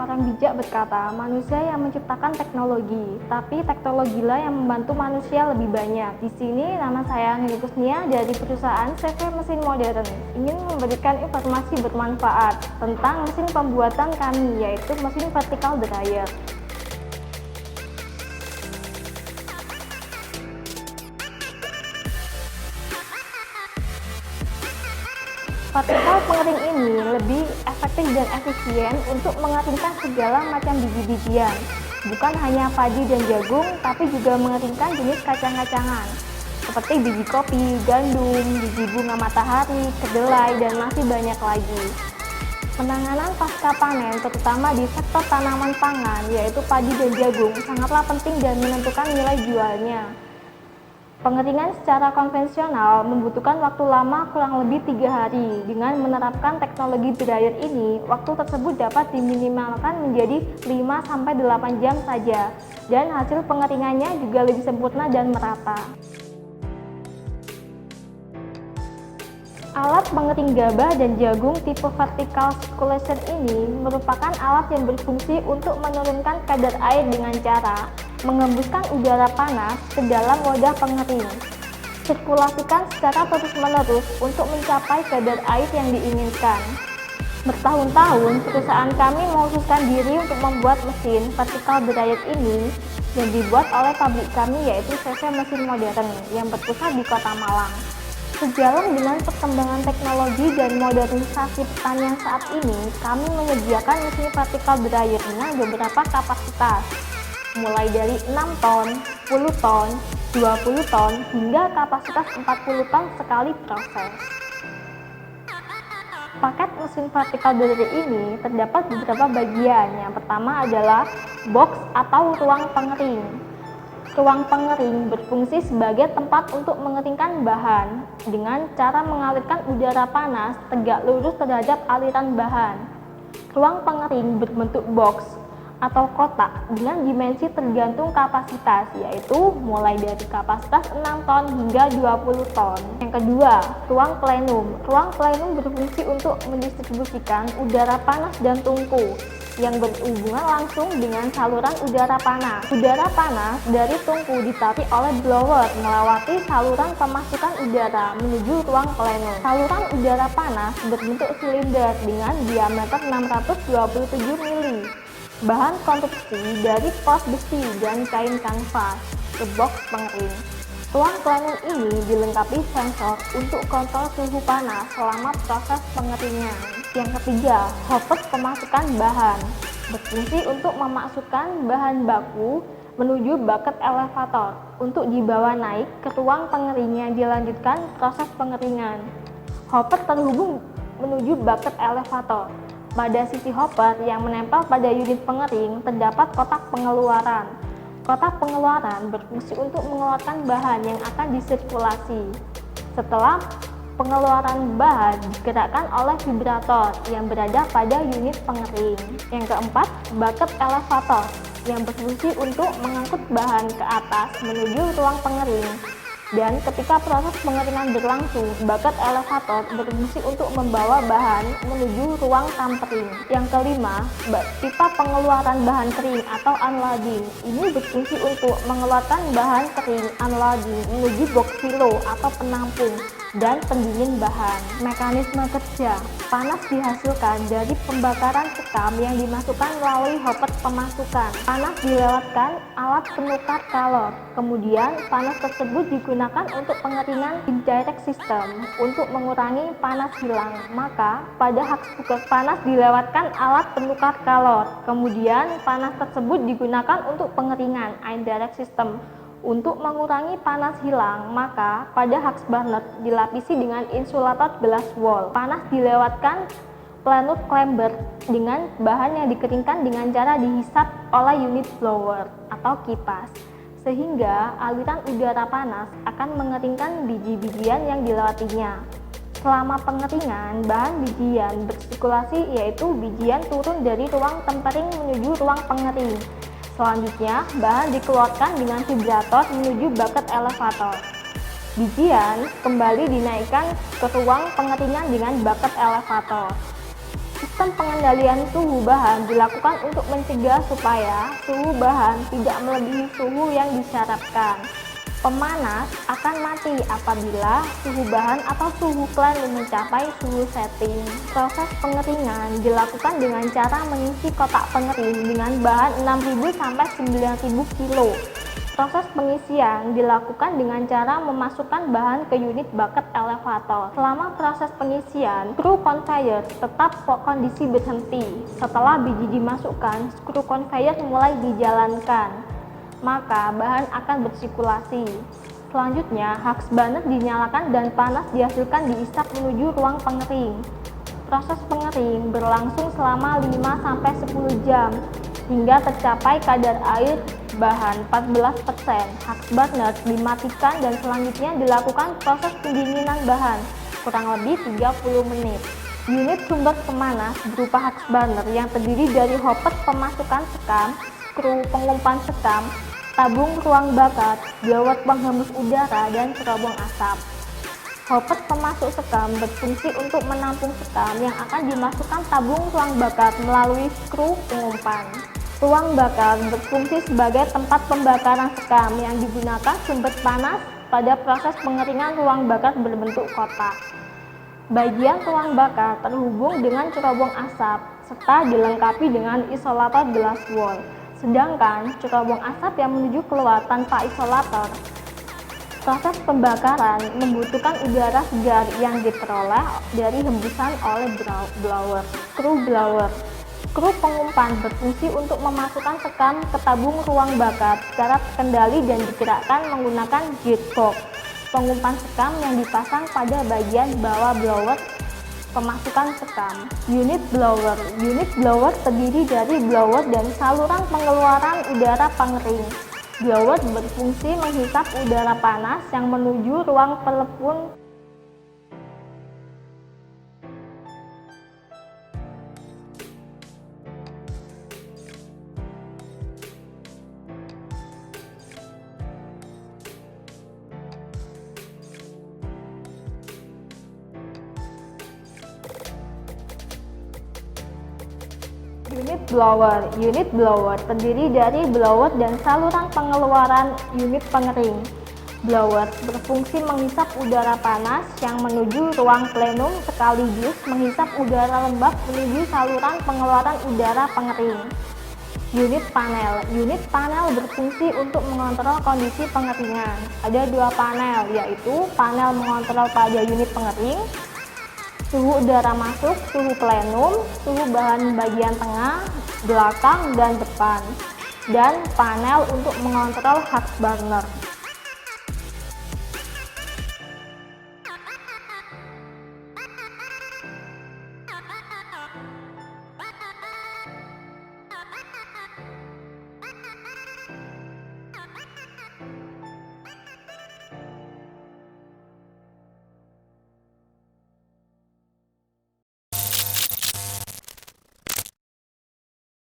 seorang bijak berkata, manusia yang menciptakan teknologi, tapi teknologilah yang membantu manusia lebih banyak. Di sini nama saya Nini Kusnia dari perusahaan CV Mesin Modern ingin memberikan informasi bermanfaat tentang mesin pembuatan kami, yaitu mesin vertical dryer. Vertikal pengering ini lebih efektif dan efisien untuk mengeringkan segala macam biji-bijian, bukan hanya padi dan jagung, tapi juga mengeringkan jenis kacang-kacangan, seperti biji kopi, gandum, biji bunga matahari, kedelai, dan masih banyak lagi. Penanganan pasca panen, terutama di sektor tanaman pangan, yaitu padi dan jagung, sangatlah penting dan menentukan nilai jualnya. Pengeringan secara konvensional membutuhkan waktu lama kurang lebih 3 hari. Dengan menerapkan teknologi dryer ini, waktu tersebut dapat diminimalkan menjadi 5-8 jam saja, dan hasil pengeringannya juga lebih sempurna dan merata. Alat pengering gabah dan jagung tipe vertical circulation ini merupakan alat yang berfungsi untuk menurunkan kadar air dengan cara mengembuskan udara panas ke dalam wadah pengering. Sirkulasikan secara terus-menerus untuk mencapai kadar air yang diinginkan. Bertahun-tahun, perusahaan kami mengkhususkan diri untuk membuat mesin vertical dryer ini yang dibuat oleh pabrik kami, yaitu CV Mesin Modern yang berpusat di Kota Malang. Sejalan dengan perkembangan teknologi dan modernisasi pertanian saat ini, kami menyediakan mesin vertical dryer dengan beberapa kapasitas, mulai dari 6 ton, 10 ton, 20 ton, hingga kapasitas 40 ton sekali proses. Paket mesin vertical dryer ini terdapat beberapa bagian. Yang pertama adalah box atau ruang pengering. Ruang pengering berfungsi sebagai tempat untuk mengeringkan bahan dengan cara mengalirkan udara panas tegak lurus terhadap aliran bahan. Ruang pengering berbentuk box atau kotak dengan dimensi tergantung kapasitas, yaitu mulai dari kapasitas 6 ton hingga 20 ton. Yang kedua, ruang plenum. Ruang plenum berfungsi untuk mendistribusikan udara panas dan tungku yang berhubungan langsung dengan saluran udara panas. Udara panas dari tungku ditarik oleh blower melewati saluran pemasukan udara menuju ruang plenum. Saluran udara panas berbentuk silinder dengan diameter 627 mili. Bahan konstruksi dari pos besi dan kain kanvas ke box pengering. Ruang plenum ini dilengkapi sensor untuk kontrol suhu panas selama proses pengeringan. Yang ketiga, hopper pemasukan bahan. Berfungsi untuk memasukkan bahan baku menuju bucket elevator untuk dibawa naik ke ruang pengering yang dilanjutkan proses pengeringan. Hopper terhubung menuju bucket elevator. Pada sisi hopper yang menempel pada unit pengering terdapat kotak pengeluaran. Kotak pengeluaran berfungsi untuk mengeluarkan bahan yang akan disirkulasi. Setelah pengeluaran bahan digerakkan oleh vibrator yang berada pada unit pengering. Yang keempat, bucket elevator yang berfungsi untuk mengangkut bahan ke atas menuju ruang pengering. Dan ketika proses pengeringan berlangsung, bucket elevator berfungsi untuk membawa bahan menuju ruang tampering. Yang kelima, pipa pengeluaran bahan kering atau unloading. Ini berfungsi untuk mengeluarkan bahan kering unloading menuju box silo atau penampung dan pendingin bahan. Mekanisme kerja: panas dihasilkan dari pembakaran sekam yang dimasukkan melalui hopper pemasukan. Panas dilewatkan alat penukar kalor. Kemudian panas tersebut digunakan untuk pengeringan indirect system untuk mengurangi panas hilang. Maka pada haks cooker panas dilewatkan alat penukar kalor. Kemudian panas tersebut digunakan untuk pengeringan indirect system untuk mengurangi panas hilang. Maka pada haks burner dilapisi dengan insulator glass wool. Panas dilewatkan planet clamber dengan bahan yang dikeringkan dengan cara dihisap oleh unit blower atau kipas, sehingga aliran udara panas akan mengeringkan biji-bijian yang dilewatinya. Selama pengeringan, bahan bijian bersirkulasi, yaitu bijian turun dari ruang tempering menuju ruang pengering. Selanjutnya, bahan dikeluarkan dengan vibrator menuju bucket elevator. Bijian kembali dinaikkan ke ruang pengeringan dengan bucket elevator. Sistem pengendalian suhu bahan dilakukan untuk mencegah supaya suhu bahan tidak melebihi suhu yang disyaratkan. Pemanas akan mati apabila suhu bahan atau suhu plenum mencapai suhu setting. Proses pengeringan dilakukan dengan cara mengisi kotak pengering dengan bahan 6.000 sampai 9.000 kg. Proses pengisian dilakukan dengan cara memasukkan bahan ke unit bucket elevator. Selama proses pengisian, skru conveyor tetap kondisi berhenti. Setelah biji dimasukkan, skru conveyor mulai dijalankan, maka bahan akan bersirkulasi. Selanjutnya, hux burner dinyalakan dan panas dihasilkan diisap menuju ruang pengering. Proses pengering berlangsung selama 5-10 jam hingga tercapai kadar air bahan 14%. Hux burner dimatikan dan selanjutnya dilakukan proses pendinginan bahan kurang lebih 30 menit. Unit sumber pemanas berupa hux burner yang terdiri dari hopper pemasukan sekam, skru pengumpan sekam, tabung ruang bakar, blower penghembus udara, dan cerobong asap. Hopper pemasuk sekam berfungsi untuk menampung sekam yang akan dimasukkan tabung ruang bakar melalui skru pengumpan. Ruang bakar berfungsi sebagai tempat pembakaran sekam yang digunakan sumber panas pada proses pengeringan ruang bakar berbentuk kotak. Bagian ruang bakar terhubung dengan cerobong asap serta dilengkapi dengan isolator glass wall. Sedangkan cerobong asap yang menuju keluar tanpa isolator. Proses pembakaran membutuhkan udara segar yang diperoleh dari hembusan oleh blower. Skru blower. Skru pengumpan berfungsi untuk memasukkan sekam ke tabung ruang bakar secara terkendali dan digerakkan menggunakan gearbox pengumpan sekam yang dipasang pada bagian bawah blower pemasukan sekam. Unit blower. Unit blower terdiri dari blower dan saluran pengeluaran udara pengering. Blower berfungsi menghisap udara panas yang menuju ruang pelepun. Unit blower terdiri dari blower dan saluran pengeluaran unit pengering. Blower berfungsi menghisap udara panas yang menuju ruang plenum sekaligus menghisap udara lembab menuju saluran pengeluaran udara pengering. Unit panel berfungsi untuk mengontrol kondisi pengeringan. Ada dua panel, yaitu panel mengontrol pada unit pengering, suhu udara masuk, suhu plenum, suhu bahan bagian tengah, belakang, dan depan, dan panel untuk mengontrol hux burner.